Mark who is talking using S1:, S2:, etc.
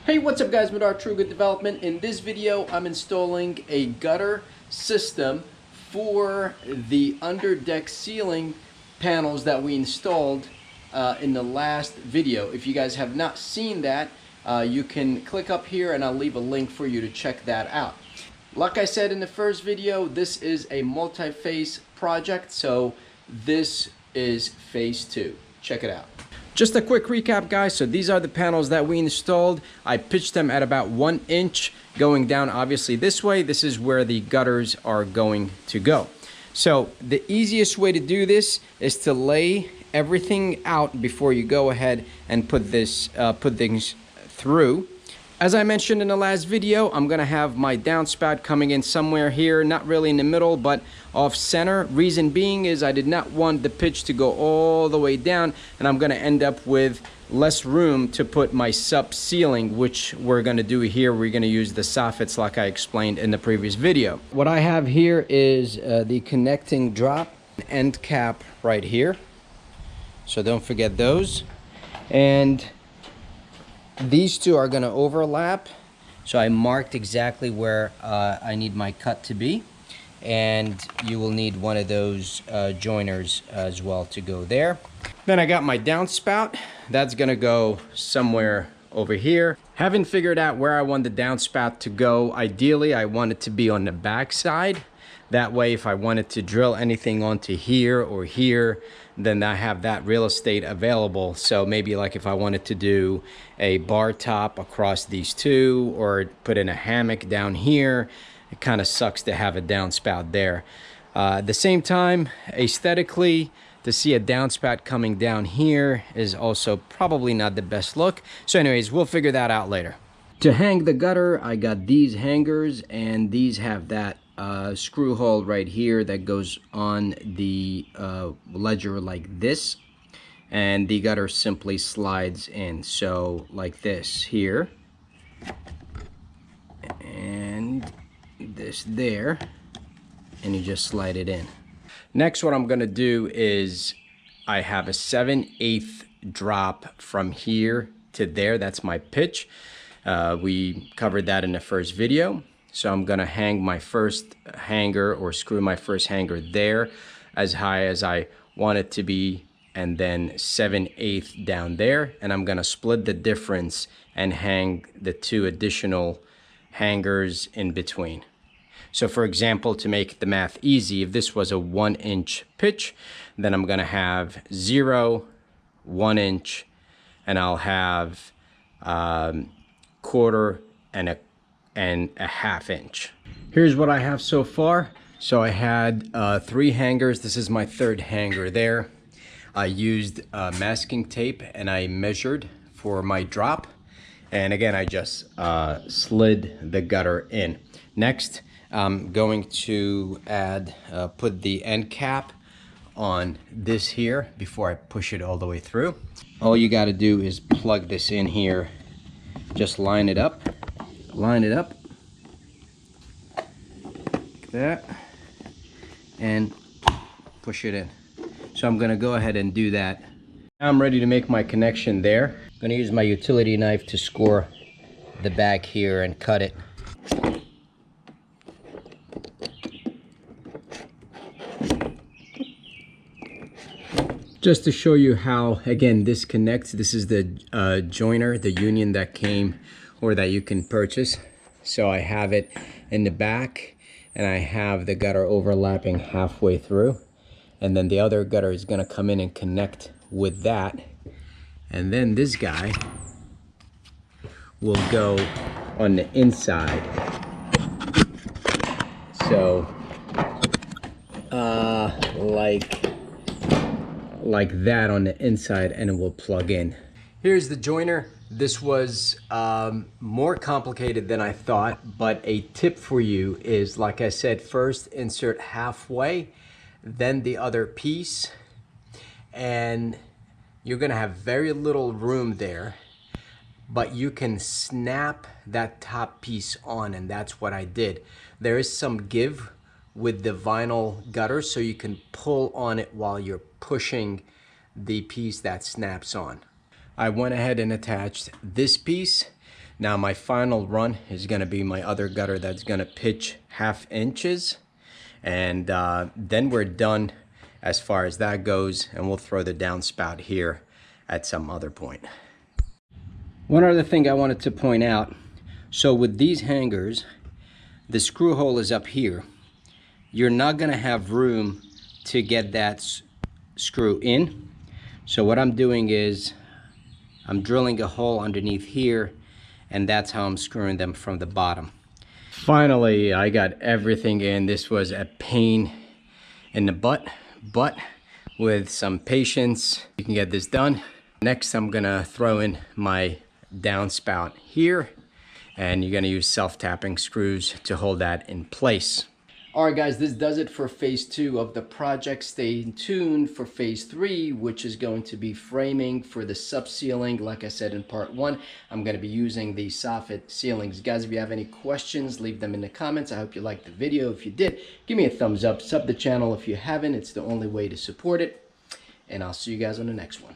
S1: Hey, what's up guys, Madar Trugood Development. In this video, I'm installing a gutter system for the underdeck ceiling panels that we installed in the last video. If you guys have not seen that, you can click up here and I'll leave a link for you to check that out. Like I said in the first video, this is a multi-phase project, so this is phase 2. Check it out. Just a quick recap, guys. So these are the panels that we installed. I pitched them at about 1 inch going down obviously this way. This is where the gutters are going to go. So the easiest way to do this is to lay everything out before you go ahead and put things through. As I mentioned in the last video, I'm gonna have my downspout coming in somewhere here, not really in the middle, but off center. Reason being is I did not want the pitch to go all the way down, and I'm gonna end up with less room to put my sub ceiling, which we're gonna do here. We're gonna use the soffits like I explained in the previous video. What I have here is the connecting drop end cap right here. So don't forget those. And these two are going to overlap, so I marked exactly where I need my cut to be, and you will need one of those joiners as well to go there. Then I got my downspout. That's going to go somewhere over here. Haven't figured out where I want the downspout to go. Ideally, I want it to be on the back side. That way, if I wanted to drill anything onto here or here, then I have that real estate available. So maybe like if I wanted to do a bar top across these two or put in a hammock down here, it kind of sucks to have a downspout there. At the same time, aesthetically, to see a downspout coming down here is also probably not the best look. So anyways, we'll figure that out later. To hang the gutter, I got these hangers, and these have that screw hole right here that goes on the ledger like this, and the gutter simply slides in, so like this here, and this there, and you just slide it in. Next, what I'm gonna do is I have a 7/8 drop from here to there. That's my pitch. We covered that in the first video. So I'm gonna hang my first hanger, or screw my first hanger there as high as I want it to be, and then 7/8 down there, and I'm gonna split the difference and hang the two additional hangers in between. So for example, to make the math easy, if this was a 1 inch pitch, then I'm gonna have 0, 1 inch, and I'll have quarter and a ½ inch. Here's what I have so far. So I had 3 hangers. This is my 3rd hanger there. I used masking tape and I measured for my drop. And again, I just slid the gutter in. Next, I'm going to put the end cap on this here before I push it all the way through. All you got to do is plug this in here. Just line it up like that, and push it in. So I'm gonna go ahead and do that. Now I'm ready to make my connection there. I'm gonna use my utility knife to score the back here and cut it. Just to show you how, again, this connects. This is the joiner, the union that came or that you can purchase. So I have it in the back, and I have the gutter overlapping halfway through, and then the other gutter is going to come in and connect with that, and then this guy will go on the inside. So like that on the inside, and it will plug in. Here's the joiner. This was more complicated than I thought, but a tip for you is, like I said, first insert halfway, then the other piece, and you're gonna have very little room there, but you can snap that top piece on, and that's what I did. There is some give with the vinyl gutter, so you can pull on it while you're pushing the piece that snaps on. I went ahead and attached this piece. Now my final run is going to be my other gutter that's going to pitch 1/2 inches, and then we're done as far as that goes, and we'll throw the downspout here at some other point. One other thing I wanted to point out, so with these hangers, the screw hole is up here. You're not going to have room to get that screw in. So what I'm doing is I'm drilling a hole underneath here, and that's how I'm screwing them from the bottom. Finally, I got everything in. This was a pain in the butt, but with some patience, you can get this done. Next, I'm gonna throw in my downspout here, and you're gonna use self-tapping screws to hold that in place. All right, guys, this does it for phase 2 of the project. Stay tuned for phase 3, which is going to be framing for the sub-ceiling. Like I said in part 1, I'm going to be using the soffit ceilings. Guys, if you have any questions, leave them in the comments. I hope you liked the video. If you did, give me a thumbs up. Sub the channel if you haven't. It's the only way to support it. And I'll see you guys on the next one.